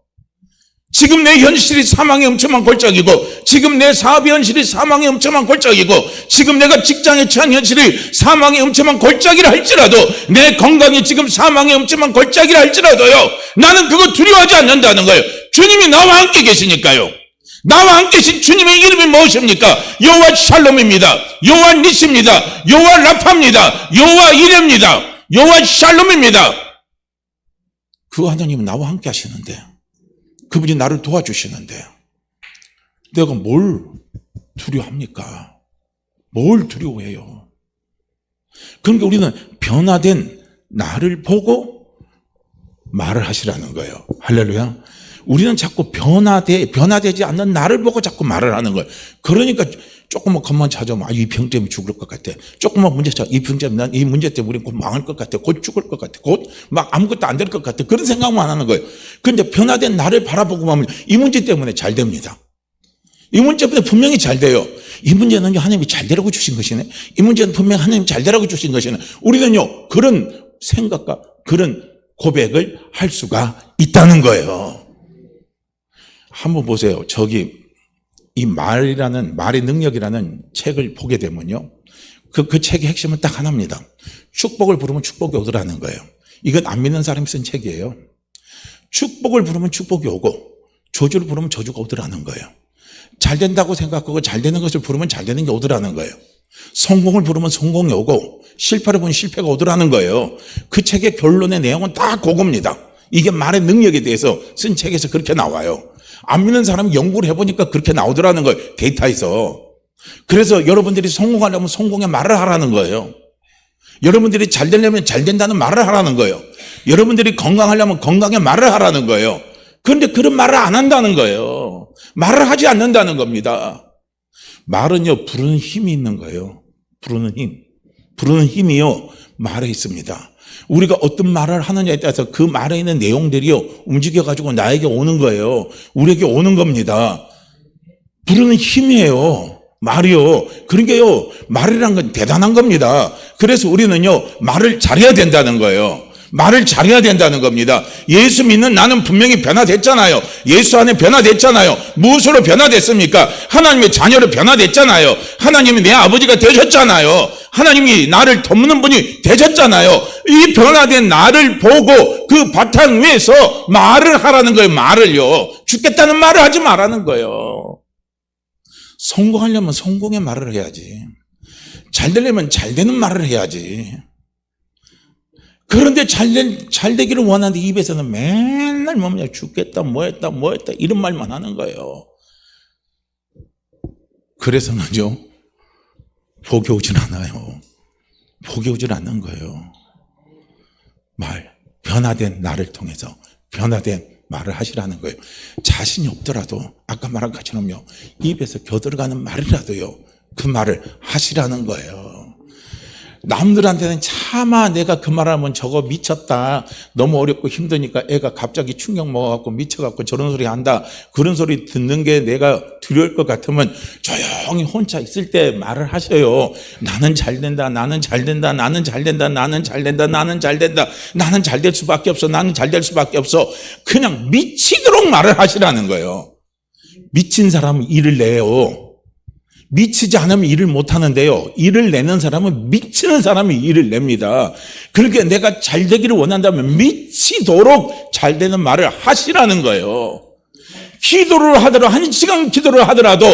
지금 내 현실이 사망의 음침한 골짜기고, 지금 내 사업의 현실이 사망의 음침한 골짜기고, 지금 내가 직장에 처한 현실이 사망의 음침한 골짜기라 할지라도, 내 건강이 지금 사망의 음침한 골짜기라 할지라도요, 나는 그거 두려워하지 않는다는 거예요. 주님이 나와 함께 계시니까요. 나와 함께 계신 주님의 이름이 무엇입니까? 여호와 샬롬입니다. 여호와 니시입니다. 여호와 라파입니다. 여호와 이레입니다. 여호와 샬롬입니다. 그 하나님은 나와 함께 하시는데, 그분이 나를 도와주시는데 내가 뭘 두려워합니까? 뭘 두려워해요? 그러니까 우리는 변화된 나를 보고 말을 하시라는 거예요. 할렐루야. 우리는 자꾸 변화되지 않는 나를 보고 자꾸 말을 하는 거예요. 그러니까 조금만 겁만 찾아오면 이 병 때문에 죽을 것 같아. 조금만 문제 찾아, 이 병 때문에 난 이 문제 때문에 우리 곧 망할 것 같아. 곧 죽을 것 같아. 곧 막 아무것도 안 될 것 같아. 그런 생각만 하는 거예요. 그런데 변화된 나를 바라보고 하면 이 문제 때문에 잘 됩니다. 이 문제 때문에 분명히 잘 돼요. 이 문제는 하나님이 잘 되라고 주신 것이네. 이 문제는 분명히 하나님이 잘 되라고 주신 것이네. 우리는요, 그런 생각과 그런 고백을 할 수가 있다는 거예요. 한번 보세요. 이 말의 능력이라는 책을 보게 되면요, 그 책의 핵심은 딱 하나입니다. 축복을 부르면 축복이 오더라는 거예요. 이건 안 믿는 사람이 쓴 책이에요. 축복을 부르면 축복이 오고, 저주를 부르면 저주가 오더라는 거예요. 잘 된다고 생각하고 잘 되는 것을 부르면 잘 되는 게 오더라는 거예요. 성공을 부르면 성공이 오고, 실패를 부르면 실패가 오더라는 거예요. 그 책의 결론의 내용은 다 그겁니다. 이게 말의 능력에 대해서 쓴 책에서 그렇게 나와요. 안 믿는 사람이 연구를 해보니까 그렇게 나오더라는 거예요. 데이터에서. 그래서 여러분들이 성공하려면 성공의 말을 하라는 거예요. 여러분들이 잘 되려면 잘 된다는 말을 하라는 거예요. 여러분들이 건강하려면 건강의 말을 하라는 거예요. 그런데 그런 말을 안 한다는 거예요. 말을 하지 않는다는 겁니다. 말은요, 부르는 힘이 있는 거예요. 부르는 힘. 부르는 힘이요, 말에 있습니다. 우리가 어떤 말을 하느냐에 따라서 그 말에 있는 내용들이요, 움직여가지고 나에게 오는 거예요. 우리에게 오는 겁니다. 부르는 힘이에요. 말이요. 그러니까요, 말이란 건 대단한 겁니다. 그래서 우리는요, 말을 잘해야 된다는 거예요. 말을 잘해야 된다는 겁니다. 예수 믿는 나는 분명히 변화됐잖아요. 예수 안에 변화됐잖아요. 무엇으로 변화됐습니까? 하나님의 자녀로 변화됐잖아요. 하나님이 내 아버지가 되셨잖아요. 하나님이 나를 돕는 분이 되셨잖아요. 이 변화된 나를 보고 그 바탕 위에서 말을 하라는 거예요. 말을요. 죽겠다는 말을 하지 말라는 거예요. 성공하려면 성공의 말을 해야지. 잘 되려면 잘 되는 말을 해야지. 그런데 잘 되기를 원하는데 입에서는 맨날 뭐냐, 죽겠다, 뭐했다 이런 말만 하는 거예요. 그래서는요, 복이 오질 않아요. 복이 오질 않는 거예요. 변화된 나를 통해서 변화된 말을 하시라는 거예요. 자신이 없더라도 아까 말한 것처럼요, 입에서 겨들어가는 말이라도요, 그 말을 하시라는 거예요. 남들한테는 차마 내가 그 말하면 저거 미쳤다, 너무 어렵고 힘드니까 애가 갑자기 충격 먹어갖고 미쳐갖고 저런 소리 한다, 그런 소리 듣는 게 내가 두려울 것 같으면 조용히 혼자 있을 때 말을 하셔요. 나는 잘 된다, 나는 잘 된다, 나는 잘 된다, 나는 잘 된다, 나는 잘 된다, 나는 잘 될 수밖에 없어, 나는 잘 될 수밖에 없어. 그냥 미치도록 말을 하시라는 거예요. 미친 사람은 일을 내요. 미치지 않으면 일을 못하는데요, 일을 내는 사람은 미치는 사람이 일을 냅니다. 그러니까 내가 잘 되기를 원한다면 미치도록 잘 되는 말을 하시라는 거예요. 기도를 하더라도, 1시간 기도를 하더라도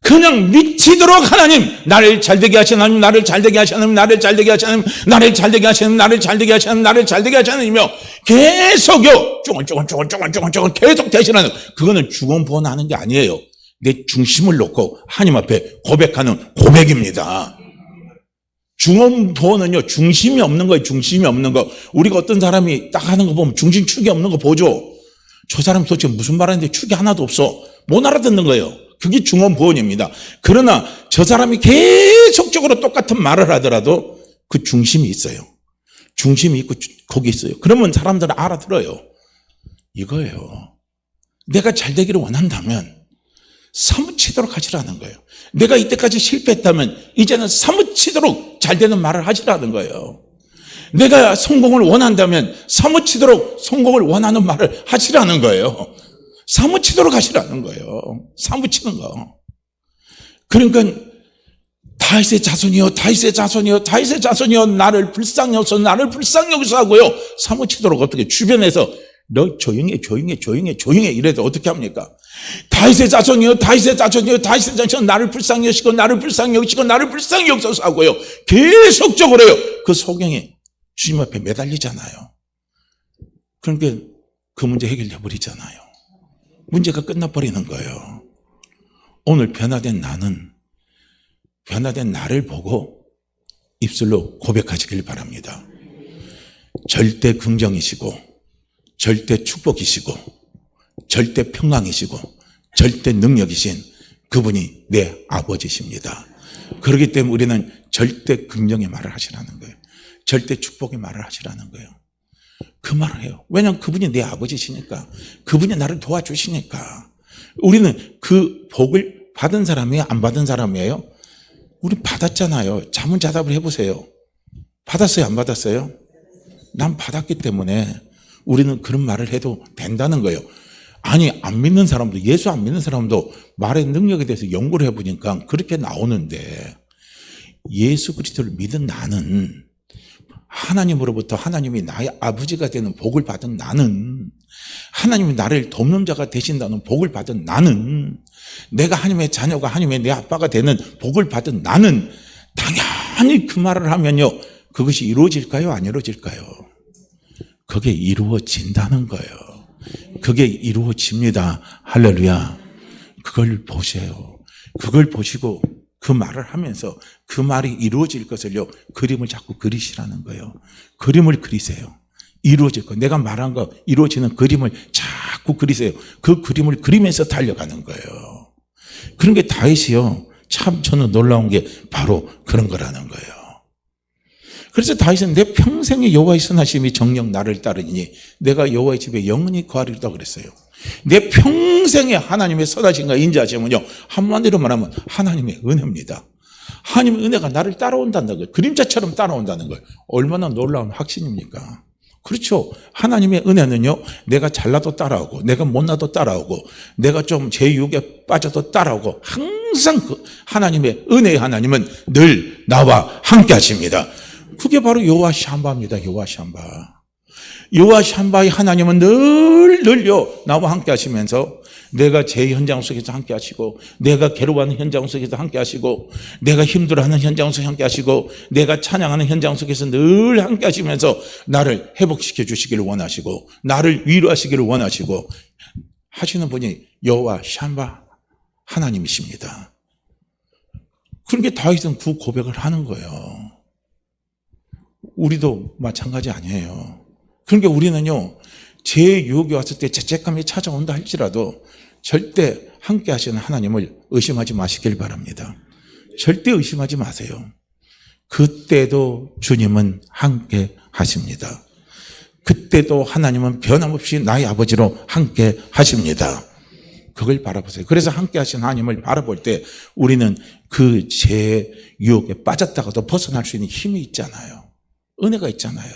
그냥 미치도록 하나님, 나를 잘되게 하시는 하나님, 나를 잘되게 하시는 하나님, 나를 잘되게 하시는 하나님, 나를 잘되게 하시는, 나를 잘되게 하시는, 나를 잘되게 하시는이며 계속요, 쫑글쫑글 계속 대신하는, 그거는 중언부언하는 게 아니에요. 내 중심을 놓고 하나님 앞에 고백하는 고백입니다. 중언부언은요, 중심이 없는 거예요. 중심이 없는 거. 우리가 어떤 사람이 딱 하는 거 보면 중심축이 없는 거 보죠. 저 사람 도대체 무슨 말하는데 축이 하나도 없어. 못 알아듣는 거예요. 그게 중언부언입니다. 그러나 저 사람이 계속적으로 똑같은 말을 하더라도 그 중심이 있어요. 중심이 있고 거기 있어요. 그러면 사람들은 알아들어요. 이거예요. 내가 잘 되기를 원한다면 사무치도록 하시라는 거예요. 내가 이때까지 실패했다면 이제는 사무치도록 잘 되는 말을 하시라는 거예요. 내가 성공을 원한다면 사무치도록 성공을 원하는 말을 하시라는 거예요. 사무치도록 하시라는 거예요. 사무치는 거. 그러니까 다윗의 자손이여, 다윗의 자손이여, 다윗의 자손이여, 나를 불쌍히 여기서, 나를 불쌍히 여기서 하고요, 사무치도록 어떻게 주변에서 너 조용해 이래도 어떻게 합니까? 다윗의 자손이여, 다윗의 자손이여, 다윗의 자손, 나를 불쌍히 여시고, 나를 불쌍히 여시고, 나를 불쌍히 여기서 하고요, 계속적으로요, 그 소경이 주님 앞에 매달리잖아요. 그러니까 그 문제 해결해 버리잖아요. 문제가 끝나버리는 거예요. 오늘 변화된 나를 보고 입술로 고백하시길 바랍니다. 절대 긍정이시고, 절대 축복이시고, 절대 평강이시고, 절대 능력이신 그분이 내 아버지십니다. 그렇기 때문에 우리는 절대 긍정의 말을 하시라는 거예요. 절대 축복의 말을 하시라는 거예요. 그 말을 해요. 왜냐하면 그분이 내 아버지시니까, 그분이 나를 도와주시니까. 우리는 그 복을 받은 사람이에요? 안 받은 사람이에요? 우리 받았잖아요. 자문자답을 해보세요. 받았어요? 안 받았어요? 난 받았기 때문에 우리는 그런 말을 해도 된다는 거예요. 아니, 안 믿는 사람도, 예수 안 믿는 사람도 말의 능력에 대해서 연구를 해보니까 그렇게 나오는데, 예수 그리스도를 믿은 나는, 하나님으로부터 하나님이 나의 아버지가 되는 복을 받은 나는, 하나님이 나를 돕는 자가 되신다는 복을 받은 나는, 내가 하나님의 자녀가 하나님의 내 아빠가 되는 복을 받은 나는, 당연히 그 말을 하면요, 그것이 이루어질까요? 안 이루어질까요? 그게 이루어진다는 거예요. 그게 이루어집니다. 할렐루야. 그걸 보세요. 그걸 보시고 그 말을 하면서 그 말이 이루어질 것을요, 그림을 자꾸 그리시라는 거예요. 그림을 그리세요. 이루어질 거, 내가 말한 거 이루어지는 그림을 자꾸 그리세요. 그 그림을 그리면서 달려가는 거예요. 그런 게 다윗이요, 참 저는 놀라운 게 바로 그런 거라는 거예요. 그래서 다윗은 내 평생에 여호와의 선하심이 정녕 나를 따르니 내가 여호와의 집에 영원히 거하리로다 그랬어요. 내 평생에 하나님의 선하심과 인자하심은요, 한마디로 말하면 하나님의 은혜입니다. 하나님의 은혜가 나를 따라온다는 거예요. 그림자처럼 따라온다는 거예요. 얼마나 놀라운 확신입니까? 그렇죠. 하나님의 은혜는요, 내가 잘나도 따라오고, 내가 못나도 따라오고, 내가 좀 제 유혹에 빠져도 따라오고, 항상 그 하나님의 은혜의 하나님은 늘 나와 함께 하십니다. 그게 바로 여호와 샴바입니다. 여호와 샴바. 여호와 샴바의 하나님은 늘요 나와 함께 하시면서 내가 제 현장 속에서 함께 하시고, 내가 괴로워하는 현장 속에서 함께 하시고, 내가 힘들어하는 현장 속에서 함께 하시고, 내가 찬양하는 현장 속에서 늘 함께 하시면서 나를 회복시켜 주시기를 원하시고, 나를 위로하시기를 원하시고 하시는 분이 여호와 샴바 하나님이십니다. 그러니까 다윗은 그 고백을 하는 거예요. 우리도 마찬가지 아니에요. 그러니까 우리는요, 제 유혹이 왔을 때 죄책감이 찾아온다 할지라도 절대 함께 하시는 하나님을 의심하지 마시길 바랍니다. 절대 의심하지 마세요. 그때도 주님은 함께 하십니다. 그때도 하나님은 변함없이 나의 아버지로 함께 하십니다. 그걸 바라보세요. 그래서 함께 하신 하나님을 바라볼 때 우리는 그 죄의 유혹에 빠졌다가도 벗어날 수 있는 힘이 있잖아요. 은혜가 있잖아요.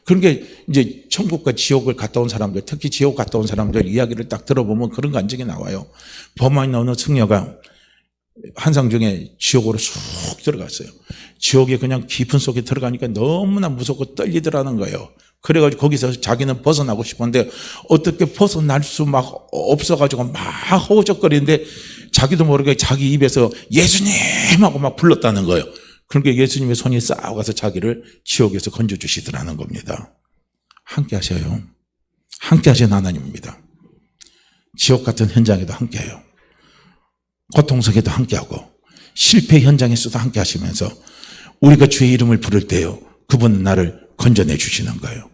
그런 게 이제 천국과 지옥을 갔다 온 사람들, 특히 지옥 갔다 온 사람들 이야기를 딱 들어보면 그런 간증이 나와요. 범하인 어느 승려가 환상 중에 지옥으로 쑥 들어갔어요. 지옥에 그냥 깊은 속에 들어가니까 너무나 무섭고 떨리더라는 거예요. 그래가지고 거기서 자기는 벗어나고 싶은데 어떻게 벗어날 수 막 없어가지고 막 허우적거리는데 자기도 모르게 자기 입에서 예수님 하고 막 불렀다는 거예요. 그러니까 예수님의 손이 싹 와서 자기를 지옥에서 건져주시더라는 겁니다. 함께 하셔요. 함께 하신 하나님입니다. 지옥 같은 현장에도 함께 해요. 고통 속에도 함께하고 실패 현장에서도 함께 하시면서 우리가 주의 이름을 부를 때요, 그분은 나를 건져내 주시는 거예요.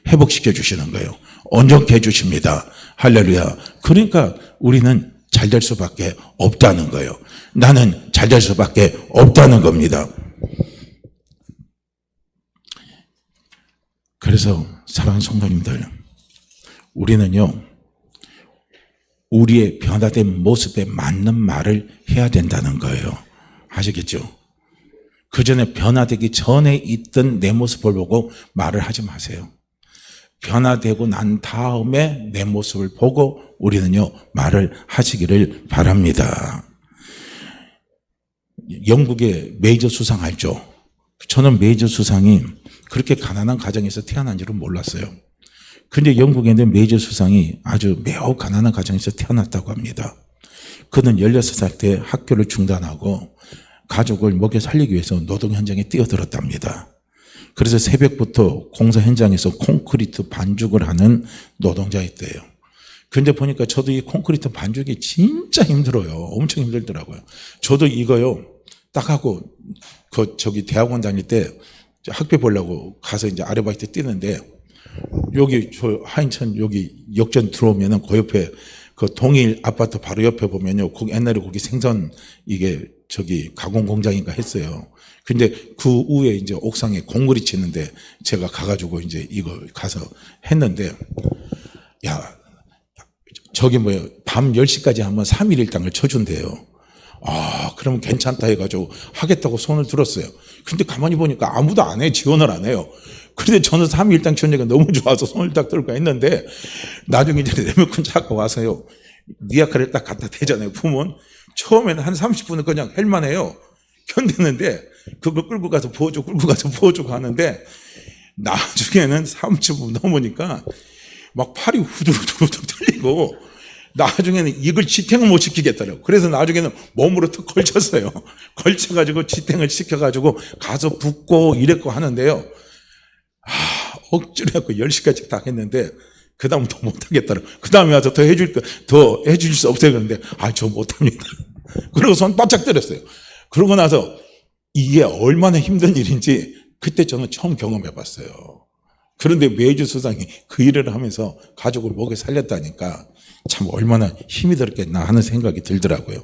회복시켜 주시는 거예요. 온전케 해주십니다. 할렐루야. 그러니까 우리는 잘 될 수밖에 없다는 거예요. 나는 잘 될 수밖에 없다는 겁니다. 그래서 사랑하는 성도님들, 우리는요, 우리의 변화된 모습에 맞는 말을 해야 된다는 거예요. 아시겠죠? 그 전에 변화되기 전에 있던 내 모습을 보고 말을 하지 마세요. 변화되고 난 다음에 내 모습을 보고 우리는요, 말을 하시기를 바랍니다. 영국의 메이저 수상 알죠? 저는 메이저 수상이 그렇게 가난한 가정에서 태어난 줄은 몰랐어요. 근데 영국에 있는 메이저 수상이 아주 매우 가난한 가정에서 태어났다고 합니다. 그는 16살 때 학교를 중단하고 가족을 먹여 살리기 위해서 노동 현장에 뛰어들었답니다. 그래서 새벽부터 공사 현장에서 콘크리트 반죽을 하는 노동자였대요. 근데 보니까 저도 이 콘크리트 반죽이 진짜 힘들어요. 엄청 힘들더라고요. 저도 이거요, 딱 하고 대학원 다닐 때 학교 보려고 가서 이제 아르바이트 뛰는데, 여기 저 하인천 여기 역전 들어오면은 그 옆에 그 동일 아파트 바로 옆에 보면요, 거기 옛날에 거기 생선 이게 가공 공장인가 했어요. 근데 그 위에 이제 옥상에 공구리 치는데 제가 가가지고 이제 이거 가서 했는데, 야, 밤 10시까지 하면 3일 일당을 쳐준대요. 아, 그러면 괜찮다 해가지고 하겠다고 손을 들었어요. 근데 가만히 보니까 아무도 안 해, 지원을 안 해요. 그런데 저는 3일 일당 치우니까 너무 좋아서 손을 딱 들고 했는데, 나중에 이제 레몬콘 차가 와서요, 니아카를 딱 갖다 대잖아요. 보면 처음에는 한 30분은 그냥 헬만해요. 견디는데 그거 끌고 가서 부어주고 하는데, 나중에는 30분 넘으니까 막 팔이 후들후들 들리고, 나중에는 이걸 지탱을 못 시키겠더라고요. 그래서 나중에는 몸으로 툭 걸쳤어요. 걸쳐가지고 지탱을 시켜가지고 가서 붓고 이랬고 하는데요. 억지로 해갖고 10시까지 다 했는데, 그 다음부터 못하겠더라고요. 그 다음에 와서 더 해줄 수 없어요. 그런데, 저 못합니다. 그리고 손 바짝 때렸어요. 그러고 나서 이게 얼마나 힘든 일인지 그때 저는 처음 경험해 봤어요. 그런데 메이저 수상이 그 일을 하면서 가족을 먹여 살렸다니까 참 얼마나 힘이 들었겠나 하는 생각이 들더라고요.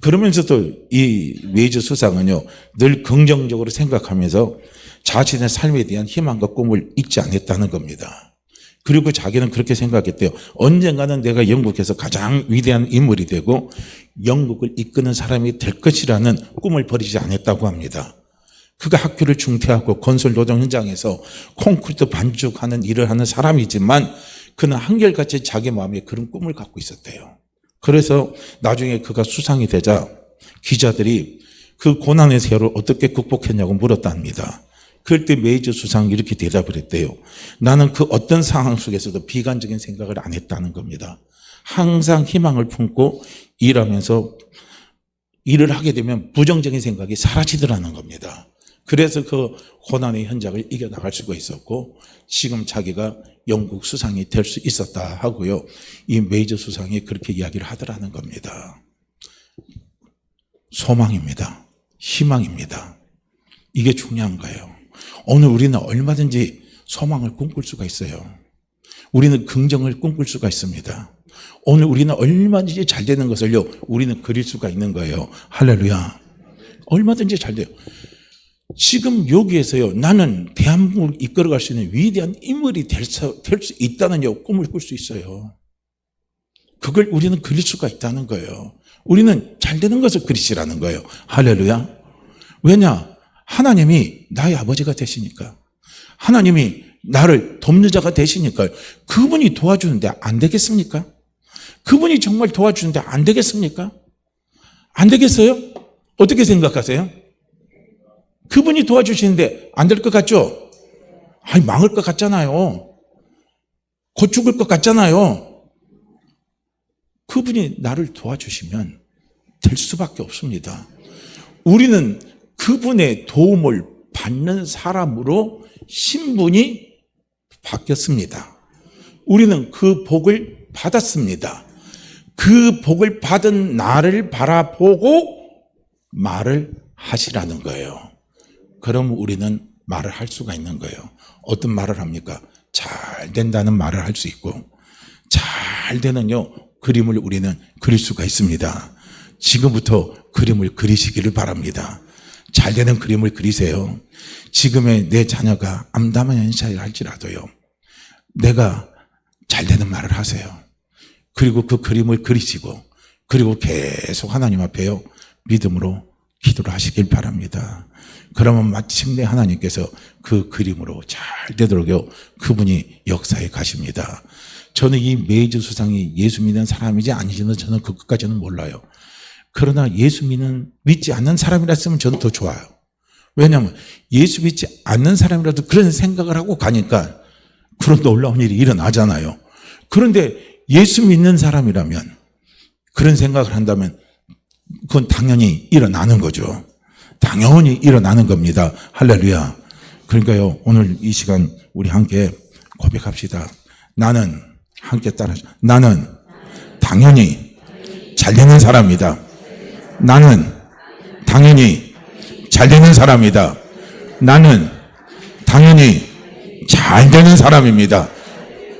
그러면서도 이 메이저 수상은요, 늘 긍정적으로 생각하면서 자신의 삶에 대한 희망과 꿈을 잊지 않았다는 겁니다. 그리고 자기는 그렇게 생각했대요. 언젠가는 내가 영국에서 가장 위대한 인물이 되고 영국을 이끄는 사람이 될 것이라는 꿈을 버리지 않았다고 합니다. 그가 학교를 중퇴하고 건설 노동 현장에서 콘크리트 반죽하는 일을 하는 사람이지만 그는 한결같이 자기 마음에 그런 꿈을 갖고 있었대요. 그래서 나중에 그가 수상이 되자 기자들이 그 고난의 세월을 어떻게 극복했냐고 물었답니다. 그럴 때 메이저 수상이 이렇게 대답을 했대요. 나는 그 어떤 상황 속에서도 비관적인 생각을 안 했다는 겁니다. 항상 희망을 품고 일하면서 일을 하게 되면 부정적인 생각이 사라지더라는 겁니다. 그래서 그 고난의 현장을 이겨나갈 수가 있었고 지금 자기가 영국 수상이 될 수 있었다 하고요. 이 메이저 수상이 그렇게 이야기를 하더라는 겁니다. 소망입니다. 희망입니다. 이게 중요한 거예요. 오늘 우리는 얼마든지 소망을 꿈꿀 수가 있어요. 우리는 긍정을 꿈꿀 수가 있습니다. 오늘 우리는 얼마든지 잘 되는 것을요, 우리는 그릴 수가 있는 거예요. 할렐루야. 얼마든지 잘 돼요. 지금 여기에서요, 나는 대한민국을 이끌어갈 수 있는 위대한 인물이 될 수 있다는 꿈을 꿀 수 있어요. 그걸 우리는 그릴 수가 있다는 거예요. 우리는 잘 되는 것을 그리시라는 거예요. 할렐루야. 왜냐? 하나님이 나의 아버지가 되시니까. 하나님이 나를 돕는 자가 되시니까. 그분이 도와주는데 안 되겠습니까? 그분이 정말 도와주는데 안 되겠습니까? 안 되겠어요? 어떻게 생각하세요? 그분이 도와주시는데 안 될 것 같죠? 아니, 망할 것 같잖아요. 곧 죽을 것 같잖아요. 그분이 나를 도와주시면 될 수밖에 없습니다. 우리는 그분의 도움을 받는 사람으로 신분이 바뀌었습니다. 우리는 그 복을 받았습니다. 그 복을 받은 나를 바라보고 말을 하시라는 거예요. 그럼 우리는 말을 할 수가 있는 거예요. 어떤 말을 합니까? 잘 된다는 말을 할 수 있고, 잘 되는요, 그림을 우리는 그릴 수가 있습니다. 지금부터 그림을 그리시기를 바랍니다. 잘 되는 그림을 그리세요. 지금의 내 자녀가 암담한 현실을 할지라도요, 내가 잘 되는 말을 하세요. 그리고 그 그림을 그리시고, 그리고 계속 하나님 앞에요, 믿음으로 기도를 하시길 바랍니다. 그러면 마침내 하나님께서 그 그림으로 잘 되도록요, 그분이 역사에 가십니다. 저는 이 메이저 수상이 예수 믿는 사람이지 아니지는 저는 그것까지는 몰라요. 그러나 예수 믿지 않는 사람이라 했으면 저는 더 좋아요. 왜냐하면 예수 믿지 않는 사람이라도 그런 생각을 하고 가니까 그런 놀라운 일이 일어나잖아요. 그런데 예수 믿는 사람이라면 그런 생각을 한다면 그건 당연히 일어나는 거죠. 당연히 일어나는 겁니다. 할렐루야. 그러니까요, 오늘 이 시간 우리 함께 고백합시다. 나는, 함께 따라하죠. 나는 당연히 잘 되는 사람이다. 나는 당연히 잘 되는 사람이다. 나는 당연히 잘 되는 사람입니다.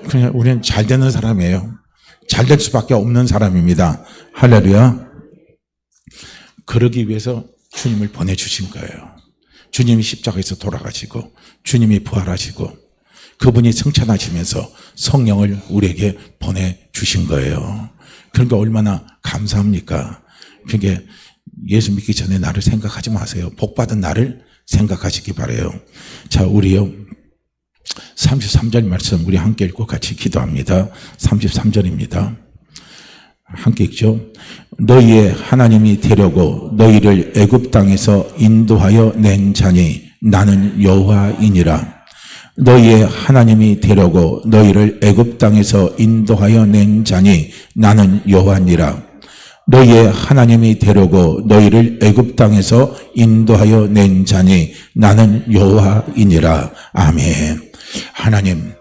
그냥 우리는 잘 되는 사람이에요. 잘 될 수밖에 없는 사람입니다. 할렐루야. 그러기 위해서 주님을 보내주신 거예요. 주님이 십자가에서 돌아가시고 주님이 부활하시고 그분이 승천하시면서 성령을 우리에게 보내주신 거예요. 그러니까 얼마나 감사합니까? 그러니까 예수 믿기 전에 나를 생각하지 마세요. 복받은 나를 생각하시기 바라요. 자, 우리요 33절 말씀 우리 함께 읽고 같이 기도합니다. 33절입니다. 함께 읽죠. 너희의 하나님이 되려고 너희를 애굽 땅에서 인도하여 낸 자니 나는 여호와이니라. 너희의 하나님이 되려고 너희를 애굽 땅에서 인도하여 낸 자니 나는 여호와니라. 너희의 하나님이 되려고 너희를 애굽 땅에서 인도하여 낸 자니 나는 여호와이니라. 아멘. 하나님,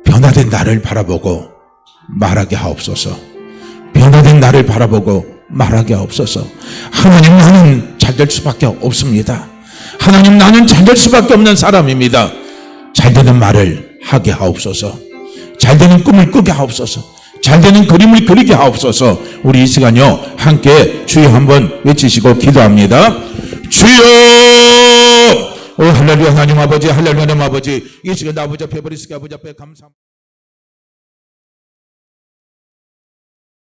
변화된 나를 바라보고 말하게 하옵소서. 변화된 나를 바라보고 말하게 하옵소서. 하나님, 나는 잘될 수밖에 없습니다. 하나님, 나는 잘될 수밖에 없는 사람입니다. 잘되는 말을 하게 하옵소서. 잘되는 꿈을 꾸게 하옵소서. 잘되는 그림을 그리게 하옵소서. 우리 이 시간요 함께 주여 한번 외치시고 기도합니다. 주여! 오 할렐루야. 하나님 아버지, 할렐루야. 하나님 아버지, 이 시간 아버지 앞에 버리시게 아버지 앞에 감사합니다.